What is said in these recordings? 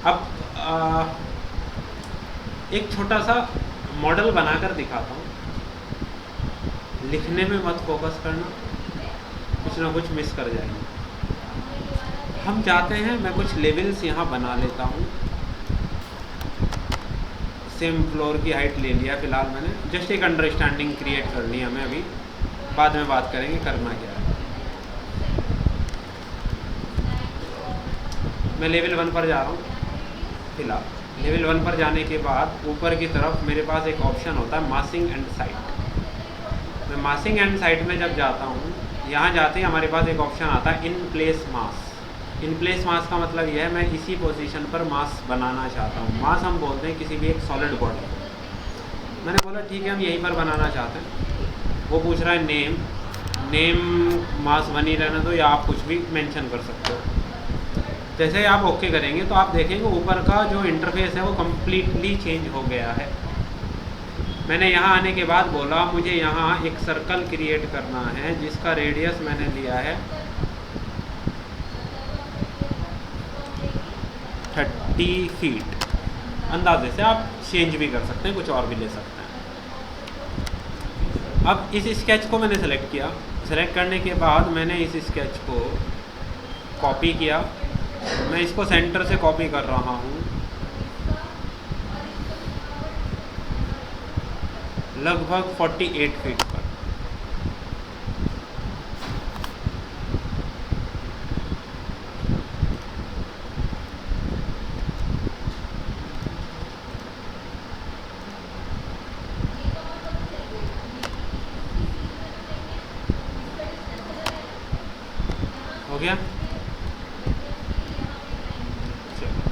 अब एक छोटा सा मॉडल बनाकर दिखाता हूँ। लिखने में मत फोकस करना, कुछ ना कुछ मिस कर जाएंगे। हम चाहते हैं, मैं कुछ लेवल्स यहाँ बना लेता हूँ। सेम फ्लोर की हाइट ले लिया फ़िलहाल मैंने, जस्ट एक अंडरस्टैंडिंग क्रिएट करनी है हमें। अभी बाद में बात करेंगे करना क्या है। मैं लेवल 1 पर जा रहा हूँ फ़िलहाल। लेवल 1 पर जाने के बाद ऊपर की तरफ मेरे पास एक ऑप्शन होता है मासिंग एंड साइट। मैं मासिंग एंड साइट में जब जाता हूँ, यहाँ जाते ही हमारे पास एक ऑप्शन आता है in place mass. In place मास का मतलब यह है मैं इसी पोजीशन पर मास बनाना चाहता हूँ। मास हम बोलते हैं किसी भी एक सॉलिड बॉडी। मैंने बोला ठीक है हम यहीं पर बनाना चाहते हैं। वो पूछ रहा है नेम मास बनी रहने दो, या आप कुछ भी मेंशन कर सकते हो। जैसे ही आप ओके करेंगे तो आप देखेंगे ऊपर का जो इंटरफेस है वो कम्प्लीटली चेंज हो गया है। मैंने यहाँ आने के बाद बोला मुझे यहाँ एक सर्कल क्रिएट करना है जिसका रेडियस मैंने लिया है 30 फीट। अंदाजे से आप चेंज भी कर सकते हैं, कुछ और भी ले सकते हैं। अब इस स्केच को मैंने सेलेक्ट किया। सेलेक्ट करने के बाद मैंने इस स्केच को कॉपी किया। मैं इसको सेंटर से कॉपी कर रहा हूँ, लगभग 48 फीट पर। हो गया।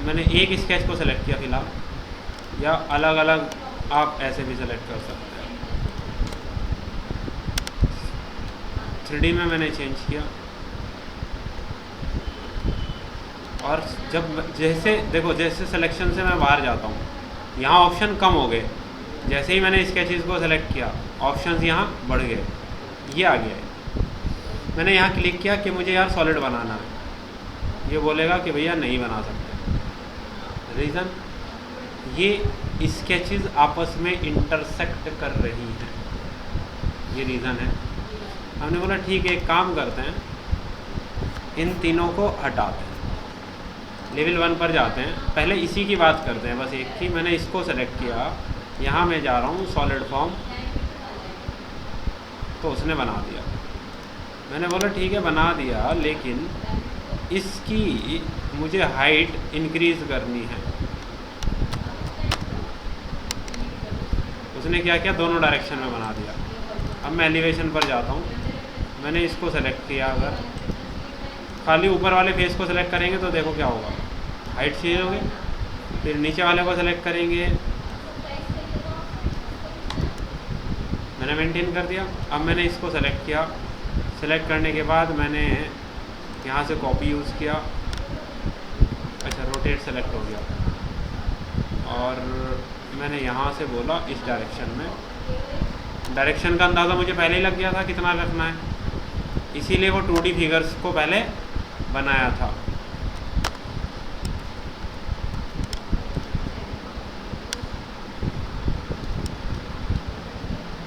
मैंने एक स्केच को सेलेक्ट किया फ़िलहाल, या अलग अलग आप ऐसे भी सेलेक्ट कर सकते हैं। 3D में मैंने चेंज किया। और जब जैसे देखो, जैसे सिलेक्शन से मैं बाहर जाता हूँ, यहाँ ऑप्शन कम हो गए। जैसे ही मैंने स्केचेस को सेलेक्ट किया ऑप्शंस यहाँ बढ़ गए, ये आ गया है। मैंने यहाँ क्लिक किया कि मुझे यार सॉलिड बनाना है, ये बोलेगा कि भैया नहीं बना सकते। रीज़न, ये स्केचेस आपस में इंटरसेक्ट कर रही हैं, ये रीज़न है। हमने बोला ठीक है एक काम करते हैं, इन तीनों को हटाते हैं। लेवल 1 पर जाते हैं, पहले इसी की बात करते हैं, बस एक ही। मैंने इसको सेलेक्ट किया, यहाँ मैं जा रहा हूँ सॉलिड फॉर्म, तो उसने बना दिया। मैंने बोला ठीक है बना दिया, लेकिन इसकी मुझे हाइट इंक्रीज़ करनी है। उसने क्या किया, दोनों डायरेक्शन में बना दिया। अब मैं एलिवेशन पर जाता हूँ, मैंने इसको सेलेक्ट किया। अगर खाली ऊपर वाले फेस को सेलेक्ट करेंगे तो देखो क्या होगा, हाइट चेंज होगी। फिर नीचे वाले को सेलेक्ट करेंगे, मैंने मेंटेन कर दिया। अब मैंने इसको सेलेक्ट किया। सेलेक्ट करने के बाद मैंने यहाँ से कॉपी यूज़ किया। अच्छा, रोटेट सेलेक्ट हो गया। और मैंने यहाँ से बोला इस डायरेक्शन में। डायरेक्शन का अंदाज़ा मुझे पहले ही लग गया था कितना रखना है, इसीलिए वो 2D फिगर्स को पहले बनाया था।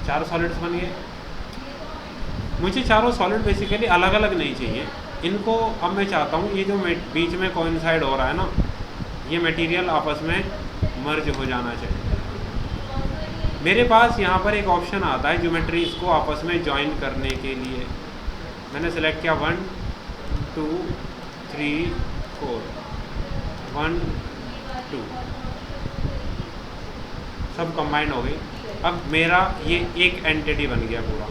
चारों सॉलिड्स बन गए। मुझे चारों सॉलिड बेसिकली अलग अलग नहीं चाहिए, इनको अब मैं चाहता हूँ ये जो बीच में कोइंसाइड हो रहा है ना, ये मटेरियल आपस में मर्ज हो जाना चाहिए। मेरे पास यहाँ पर एक ऑप्शन आता है ज्योमेट्रीज को आपस में जॉइन करने के लिए। मैंने सेलेक्ट किया 1 2 3 4, 1 2, सब कंबाइंड हो गई। अब मेरा ये एक एंटिटी बन गया पूरा।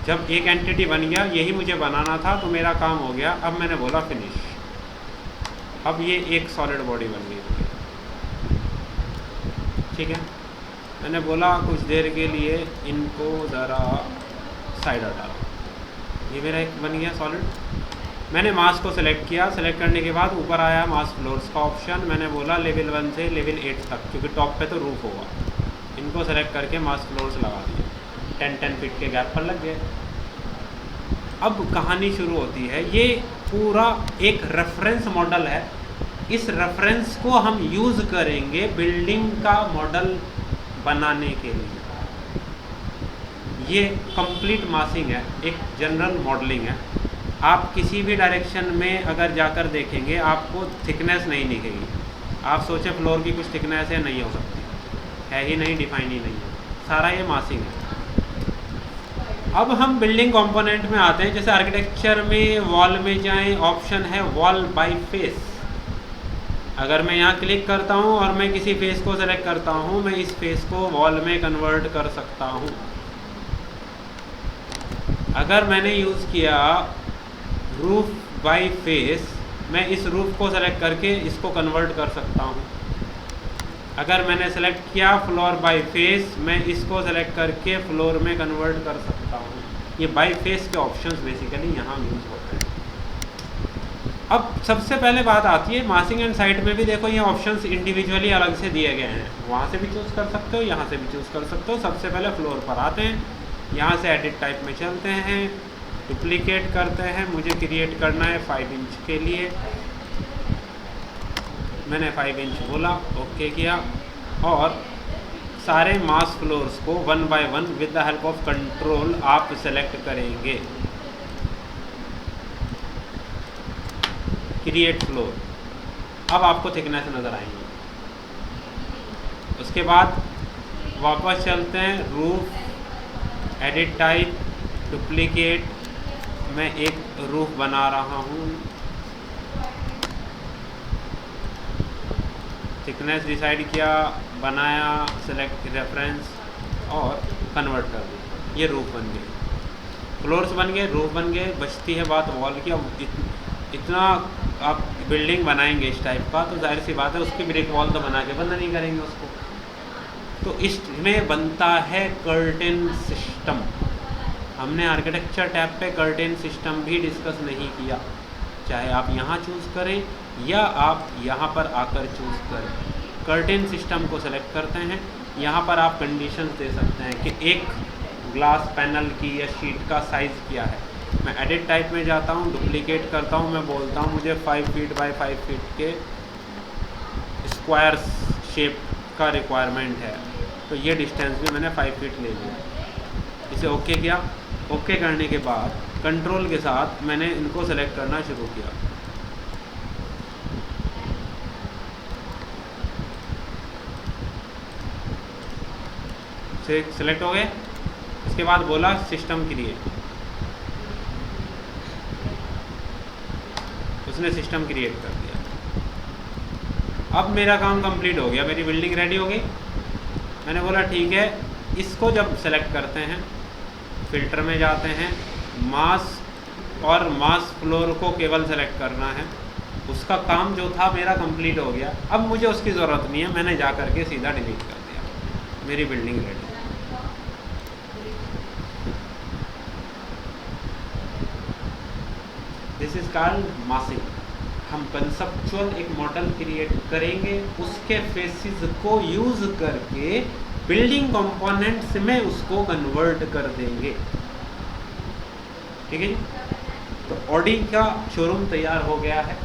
जब एक एंटिटी बन गया, यही मुझे बनाना था, तो मेरा काम हो गया। अब मैंने बोला फिनिश। अब ये एक सॉलिड बॉडी बन गई। ठीक है, मैंने बोला कुछ देर के लिए इनको ज़रा साइड हटा लो। ये मेरा एक बन गया सॉलिड। मैंने मास को सेलेक्ट किया। सेलेक्ट करने के बाद ऊपर आया मास फ्लोर्स का ऑप्शन। मैंने बोला लेवल 1 से लेवल 8 तक, क्योंकि टॉप पे तो रूफ होगा। इनको सेलेक्ट करके मास फ्लोर्स लगा दिए, 10-10 फीट के गैप पर लग गए। अब कहानी शुरू होती है। ये पूरा एक रेफरेंस मॉडल है इस रेफरेंस को हम यूज़ करेंगे बिल्डिंग का मॉडल बनाने के लिए। ये कंप्लीट मासिंग है, एक जनरल मॉडलिंग है। आप किसी भी डायरेक्शन में अगर जाकर देखेंगे आपको थिकनेस नहीं दिखेगी। आप सोचें फ्लोर की कुछ थिकनेस है, नहीं हो सकती, है ही नहीं, डिफाइन ही नहीं है, सारा ये मासिंग है। अब हम बिल्डिंग कंपोनेंट में आते हैं। जैसे आर्किटेक्चर में वॉल में जाएं, ऑप्शन है वॉल बाय फेस। अगर मैं यहाँ क्लिक करता हूँ और मैं किसी फेस को सेलेक्ट करता हूँ, मैं इस फेस को वॉल में कन्वर्ट कर सकता हूँ। अगर मैंने यूज़ किया रूफ बाय फेस, मैं इस रूफ को सेलेक्ट करके इसको कन्वर्ट कर सकता हूँ। अगर मैंने सेलेक्ट किया फ्लोर बाय फेस, मैं इसको सेलेक्ट करके फ्लोर में कन्वर्ट कर सकता हूँ। ये बाय फेस के ऑप्शंस बेसिकली यहाँ यूज़ होते हैं। अब सबसे पहले बात आती है मासिंग एंड साइट में भी देखो ये ऑप्शंस इंडिविजुअली अलग से दिए गए हैं। वहाँ से भी चूज़ कर सकते हो, यहाँ से भी चूज़ कर सकते हो। सबसे पहले फ्लोर पर आते हैं, यहाँ से एडिट टाइप में चलते हैं, डुप्लीकेट करते हैं। मुझे क्रिएट करना है 5 इंच के लिए, मैंने 5 इंच बोला, ओके किया, और सारे मास फ्लोर्स को 1 by 1 with the help of control आप सेलेक्ट करेंगे। क्रिएट फ्लोर, अब आपको थिकनेस नज़र आएंगी। उसके बाद वापस चलते हैं, रूफ, एडिट टाइप, डुप्लीकेट, मैं एक रूफ बना रहा हूँ, थिकनेस डिसाइड किया, बनाया, सेलेक्ट रेफरेंस और कन्वर्ट कर दिया। ये रूफ बन गए, फ्लोर्स बन गए, रूफ बन गए। बचती है बात वॉल की। अब इतना आप बिल्डिंग बनाएंगे इस टाइप का, तो जाहिर सी बात है उसकी ब्रिक वॉल तो बना के बंद नहीं करेंगे उसको। तो इसमें बनता है कर्टेन सिस्टम। हमने आर्किटेक्चर टैब पे कर्टेन सिस्टम भी डिस्कस नहीं किया। चाहे आप यहाँ चूज़ करें या आप यहाँ पर आकर चूज़ करें, कर्टेन सिस्टम को सेलेक्ट करते हैं। यहाँ पर आप कंडीशंस दे सकते हैं कि एक ग्लास पैनल की या शीट का साइज़ क्या है। मैं एडिट टाइप में जाता हूँ, डुप्लीकेट करता हूँ, मैं बोलता हूँ मुझे 5 फीट बाय 5 फीट के स्क्वायर शेप का रिक्वायरमेंट है। तो ये डिस्टेंस भी मैंने 5 फीट ले लिया। इसे ओके किया। ओके करने के बाद कंट्रोल के साथ मैंने इनको सेलेक्ट करना शुरू किया। सेलेक्ट हो गए। उसके बाद बोला सिस्टम क्रिएट, उसने सिस्टम क्रिएट कर दिया। अब मेरा काम कंप्लीट हो गया, मेरी बिल्डिंग रेडी हो गई। मैंने बोला ठीक है, इसको जब सेलेक्ट करते हैं, फिल्टर में जाते हैं, मास और मास फ्लोर को केवल सेलेक्ट करना है। उसका काम जो था मेरा कंप्लीट हो गया। अब मुझे उसकी ज़रूरत नहीं है, मैंने जा करके सीधा डिलीट कर दिया। मेरी building ready. This is called मासिंग। हम कंसेप्चुअल एक मॉडल क्रिएट करेंगे, उसके फेसिस को यूज करके बिल्डिंग कंपोनेंट्स में उसको कन्वर्ट कर देंगे। ठीक है जी। तो ऑडी का शोरूम तैयार हो गया है।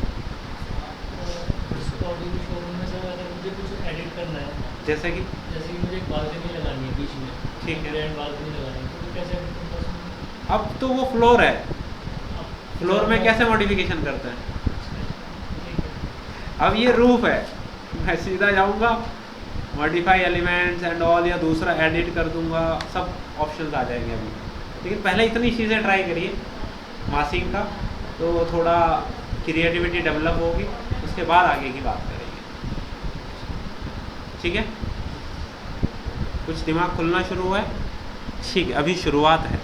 शोरूम में सर अगर मुझे कुछ एडिट करना है, जैसे कि मुझे एक बालकनी लगानी है बीच में, ठीक है, बालकनी लगानी है, तो कैसे edit करता हूं? अब तो वो फ्लोर है, फ्लोर में कैसे मॉडिफिकेशन करते हैं। अब ये रूफ है, मैं सीधा जाऊंगा मॉडिफाई एलिमेंट्स एंड ऑल, या दूसरा एडिट कर दूंगा, सब ऑप्शंस आ जाएंगे अभी। लेकिन पहले इतनी चीज़ें ट्राई करिए मासिंग का, तो थोड़ा क्रिएटिविटी डेवलप होगी, उसके बाद आगे की बात करेंगे। ठीक है, कुछ दिमाग खुलना शुरू हुआ है। ठीक है, अभी शुरुआत है।